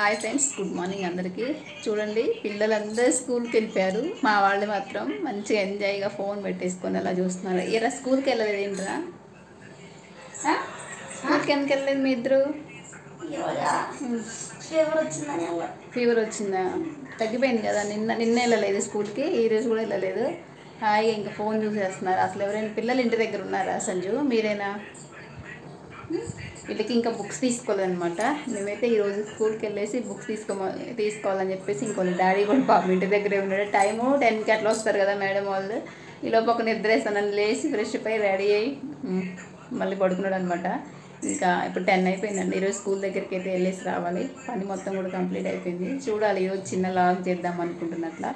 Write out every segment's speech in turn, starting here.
Hi friends, good morning అందరికీ. చూడండి, పిల్లలందరూ స్కూల్కి వెళ్ళిపోయారు. మా వాళ్ళు మాత్రం మంచిగా ఎంజాయ్గా ఫోన్ పెట్టేసుకొని అలా చూస్తున్నారు. ఇలా స్కూల్కి వెళ్ళలేదు ఏంట్రా? స్కూల్కి ఎందుకు వెళ్ళలేదు మీ ఇద్దరు? ఫీవర్ వచ్చిందా? తగ్గిపోయింది కదా. నిన్న వెళ్ళలేదు స్కూల్కి, ఈరోజు కూడా వెళ్ళలేదు. హాయిగా ఇంకా ఫోన్ చూసేస్తున్నారు. అసలు ఎవరైనా పిల్లలు ఇంటి దగ్గర ఉన్నారా? సంజు మీరేనా? వీళ్ళకి ఇంకా బుక్స్ తీసుకోవాలన్నమాట. మేమైతే ఈరోజు స్కూల్కి వెళ్ళేసి బుక్స్ తీసుకోవాలని చెప్పేసి ఇంకొన్ని డాడీ కూడా పాపం ఇంటి దగ్గరే ఉన్నాడు. టైము 10కి అట్లా వస్తారు కదా మేడం వాళ్ళు. ఈలోపు ఒక నిద్రేస్తానని లేచి ఫ్రెష్ అయి రెడీ అయ్యి మళ్ళీ పడుకున్నాడు అనమాట. ఇంకా ఇప్పుడు 10 అయిపోయిందండి. ఈరోజు స్కూల్ దగ్గరికి అయితే వెళ్ళేసి రావాలి. పని మొత్తం కూడా కంప్లీట్ అయిపోయింది. చూడాలి, ఈరోజు చిన్న లాగ్ చేద్దాం అనుకుంటున్నట్లా.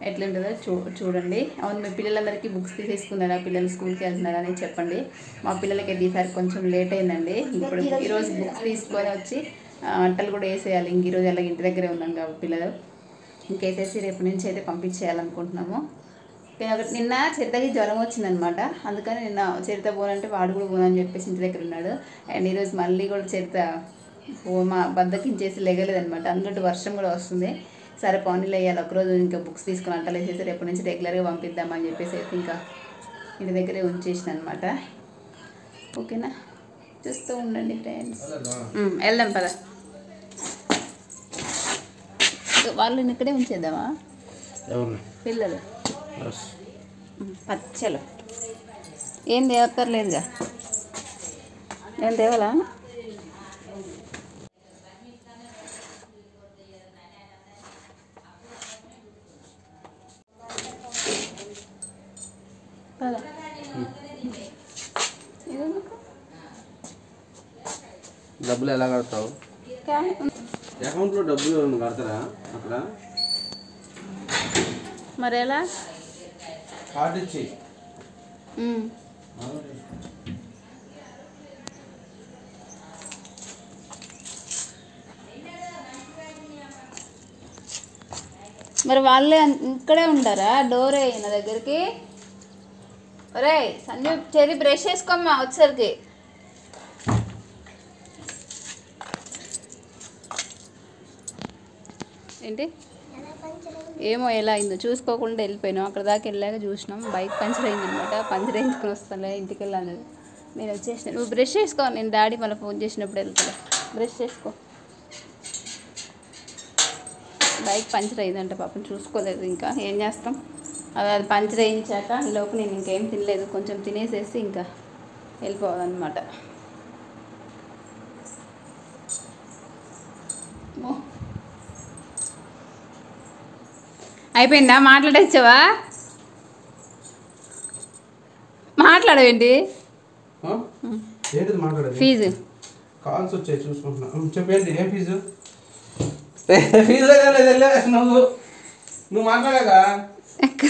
ఎట్లుంటుందో చూడండి. అవును, మీ పిల్లలందరికీ బుక్స్ తీసేసుకున్నారా? పిల్లలు స్కూల్కి వెళ్తున్నారా అని చెప్పండి. మా పిల్లలకి ఈసారి కొంచెం లేట్ అయిందండి. ఇప్పుడు ఈరోజు బుక్స్ తీసుకొని వచ్చి అట్టలు కూడా వేసేయాలి. ఇంక ఈరోజు అలాగే ఇంటి దగ్గరే ఉన్నాం కాబట్టి పిల్లలు ఇంకేసేసి రేపు నుంచి అయితే పంపించేయాలనుకుంటున్నాము. నిన్న చరితకి జ్వరం వచ్చిందనమాట. అందుకని నిన్న చరిత పోనంటే వాడు కూడా పోనని చెప్పేసి ఇంటి దగ్గర ఉన్నాడు. అండ్ ఈరోజు మళ్ళీ కూడా చరిత మా బద్దకించేసి లెగలేదనమాట. అందులో వర్షం కూడా వస్తుంది. సరే పనులు వేయాలి ఒకరోజు, ఇంకా బుక్స్ తీసుకుని అంటలు వేసేసి రేపటి నుంచి రెగ్యులర్గా పంపిద్దామని చెప్పేసి అయితే ఇంకా ఇంటి దగ్గరే ఉంచేసిన అనమాట. ఓకేనా, చూస్తూ ఉండండి ఫ్రెండ్స్. వెళ్దాం పద. వాళ్ళని ఇక్కడే ఉంచేద్దామా పిల్లలు? పచ్చలు ఏం తేవక్కర్లేదుగా. ఏం తేవాలా? డబ్బులు ఎలా కడతావు? అకౌంట్లో డబ్బులు కడతారా అక్కడ? మరి ఎలా? కార్డు ఇచ్చి మరి వాళ్ళే ఇక్కడే ఉంటారా? డోర్ అయిన దగ్గరికి. ఒరే సంజు, చెరి బ్రష్ చేసుకోమ్మా వచ్చేసరికి. ఏంటి ఏమో ఎలా అయిందో చూసుకోకుండా వెళ్ళిపోయినాం. అక్కడ దాకా వెళ్ళాక చూసినాం బైక్ పంచర్ అయిందనమాట. పంచర్ వేయించుకొని వస్తాను ఇంటికి వెళ్ళాను. నేను వచ్చేసిన. నువ్వు బ్రష్ చేసుకో, నేను డాడీ మళ్ళీ ఫోన్ చేసినప్పుడు వెళ్తా. బ్రష్ చేసుకో. బైక్ పంచర్ అయిందంట పాపం, చూసుకోలేదు. ఇంకా ఏం చేస్తాం, అది పంచర్ వేయించాక ఈలోపు నేను ఇంకేం తినలేదు. కొంచెం తినేసేసి ఇంకా వెళ్ళిపోవాలన్నమాట. అయిపోయిందా? మాట్లాడచ్చావా? మాట్లాడవేంటి? ఫీజు కాల్స్ వచ్చాయి చూసుకుంటున్నా. చెప్పేంటి ఏం ఫీజు? ఫీజు నువ్వు మాట్లాడగా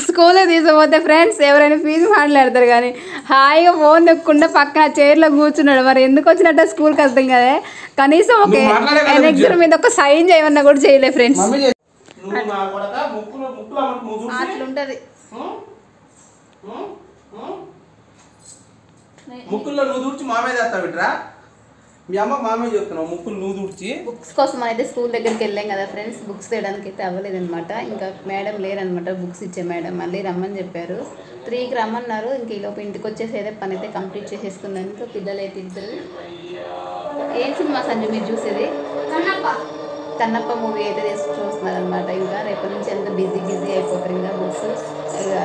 స్కూల్లో తీసుకుపోతే ఫ్రెండ్స్ ఎవరైనా ఫీజు మాట్లాడతారు, కానీ హాయిగా ఫోన్ దొక్కకుండా పక్కన చైర్లో కూర్చున్నాడు. మరి ఎందుకు వచ్చినట్టు స్కూల్కి అర్థం కదా. కనీసం ఒక ఎగ్జామ్ మీద ఒక సైన్ చేయమన్నా కూడా చేయలేదు ఫ్రెండ్స్. అట్లుంటది. ముక్కుల్లో నువ్వు దూర్చి మామే చేస్తావు ఇట్రా. మీ అమ్మ మామే చెప్తున్నావు ముక్కులు నువ్వు దూర్చి. బుక్స్ కోసం అయితే స్కూల్ దగ్గరికి వెళ్ళాం కదా ఫ్రెండ్స్. బుక్స్ తేయడానికి అయితే అవ్వలేదన్నమాట. ఇంకా మేడం లేరనమాట, బుక్స్ ఇచ్చే మేడం. మళ్ళీ రమ్మని చెప్పారు. 3కి రమ్మన్నారు. ఇంక ఈలోపు ఇంటికి వచ్చేసి అయితే పని అయితే కంప్లీట్ చేసేసుకున్నాను. ఇంకా పిల్లలు అయితే ఇద్దరు. ఏం సినిమా సంజు మీరు చూసేది? కన్నప్ప మూవీ అయితే చూస్తున్నారు అనమాట. ఇంకా రేపటి నుంచి ఎంత బిజీ అయిపోతారు ఇంకా. బుక్స్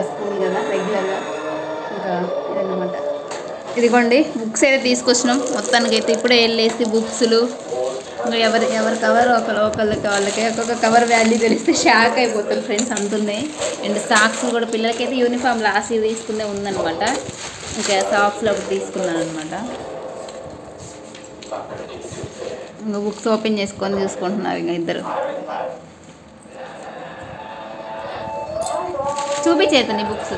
స్కూల్ కదా రెగ్యులర్గా. ఇంకా ఇదన్నమాట. ఇదిగోండి బుక్స్ అయితే తీసుకొచ్చినాం. మొత్తానికి అయితే ఇప్పుడే వెళ్ళేసి బుక్స్లు ఇంకా ఎవరి కవర్ ఒకళ్ళకి వాళ్ళకి ఒక్కొక్క కవర్ వాల్యూ తెలిస్తే షాక్ అయిపోతారు ఫ్రెండ్స్, అంతున్నాయి. అండ్ సాక్స్ కూడా పిల్లలకైతే యూనిఫామ్ లాస్ట్ ఇయర్ తీసుకునే ఉందన్నమాట. ఇంకా సాక్స్లో ఒకటి తీసుకున్నాను అనమాట. ఇంకా బుక్స్ ఓపెన్ చేసుకొని చూసుకుంటున్నారు ఇంకా ఇద్దరు. చూపించేతని బుక్స్.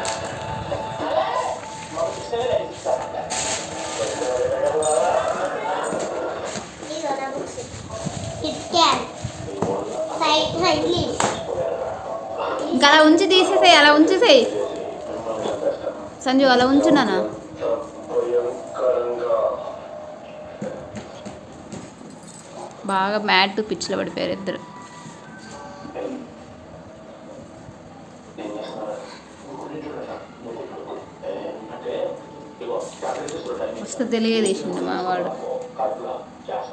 ఇంకా అలా ఉంచి తీసేసాయి, అలా ఉంచేసాయి సంజు, అలా ఉంచున్నానా? బాగా మ్యాట్ పిచ్చిలో పడిపోయారు ఇద్దరు. ఫస్ట్ తెలియదేసిండు మా వాడు.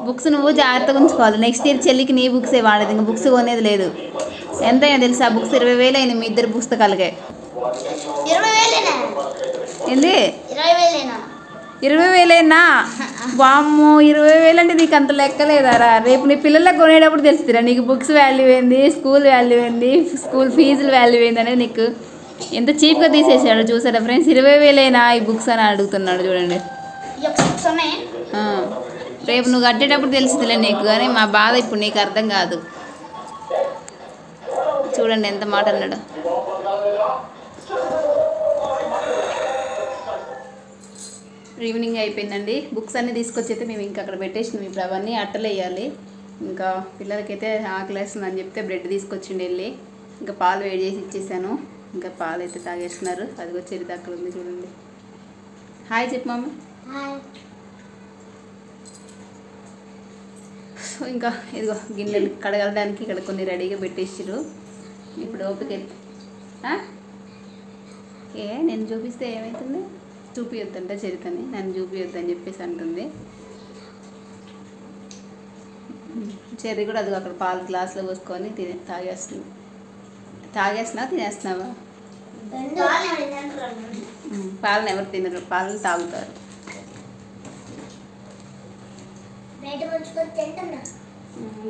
బుక్స్ నువ్వు జాగ్రత్తగా ఉంచుకోవాలి. నెక్స్ట్ ఇయర్ చెల్లికి నీ బుక్సే వాడేది, ఇంకా బుక్స్ కొనేది లేదు. ఎంతైనా తెలుసా బుక్స్ 20,000 అయింది మీ ఇద్దరు పుస్తకాలకే. 20,000 ఏంది 20,000 20,000 వామ్మో 20,000 అంటే నీకు అంత లెక్కలేదారా? రేపు నీ పిల్లలకు కొనేటప్పుడు తెలుస్తుందిరా నీకు బుక్స్ వాల్యూ ఏంది, స్కూల్ వాల్యూ ఏంది, స్కూల్ ఫీజులు వాల్యూ ఏంది అనేది నీకు. ఎంత చీప్గా తీసేసాడు చూసారా ఫ్రెండ్స్. 20,000 ఈ బుక్స్ అని అడుగుతున్నాడు చూడండి. రేపు నువ్వు కట్టేటప్పుడు తెలుస్తుందిలే నీకు, కానీ మా బాధ ఇప్పుడు నీకు అర్థం కాదు. చూడండి ఎంత మాట అన్నాడు. ఈవినింగ్ అయిపోయిందండి. బుక్స్ అన్నీ తీసుకొచ్చి అయితే మేము ఇంకా అక్కడ పెట్టేసినాం. ఇప్పుడు అవన్నీ అట్టలు వేయాలి. ఇంకా పిల్లలకైతే ఆకలేస్తుందని చెప్తే బ్రెడ్ తీసుకొచ్చిండి వెళ్ళి. ఇంకా పాలు వేడి చేసి ఇచ్చేసాను. ఇంకా పాలు అయితే తాగేస్తున్నారు. అదిగో చెరిది అక్కడ ఉంది చూడండి. హాయ్ చెప్పు మమ్మీ. సో ఇంకా ఇదిగో గిన్నెలు కడగడానికి ఇక్కడ కొన్ని రెడీగా పెట్టేసిరు. ఇప్పుడు ఓపిక నేను చూపిస్తే ఏమవుతుంది, చూపియొద్దంటే చరితని, నన్ను చూపియొద్దని చెప్పేసి అంటుంది. చెర్రీ కూడా అది అక్కడ పాలు గ్లాసులో పోసుకొని తాగేస్తున్నా తినేస్తున్నావా? పాలను ఎవరు తినరు, పాలను తాగుతారు.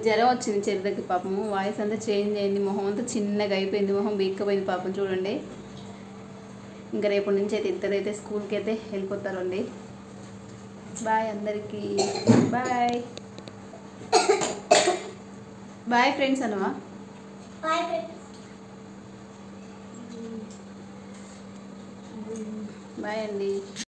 జ్వరం వచ్చింది చెరిదకి పాపము. వాయిస్ అంతా చేంజ్ అయింది, మొహం అంతా చిన్నగా అయిపోయింది, మొహం బీక్కపోయింది పాపం చూడండి. ఇంకా రేపటి నుంచి అయితే ఇద్దరైతే స్కూల్కి అయితే వెళ్ళిపోతారండి. బాయ్ అందరికీ, బాయ్ బాయ్ ఫ్రెండ్స్ అనవా. బాయ్ అండి.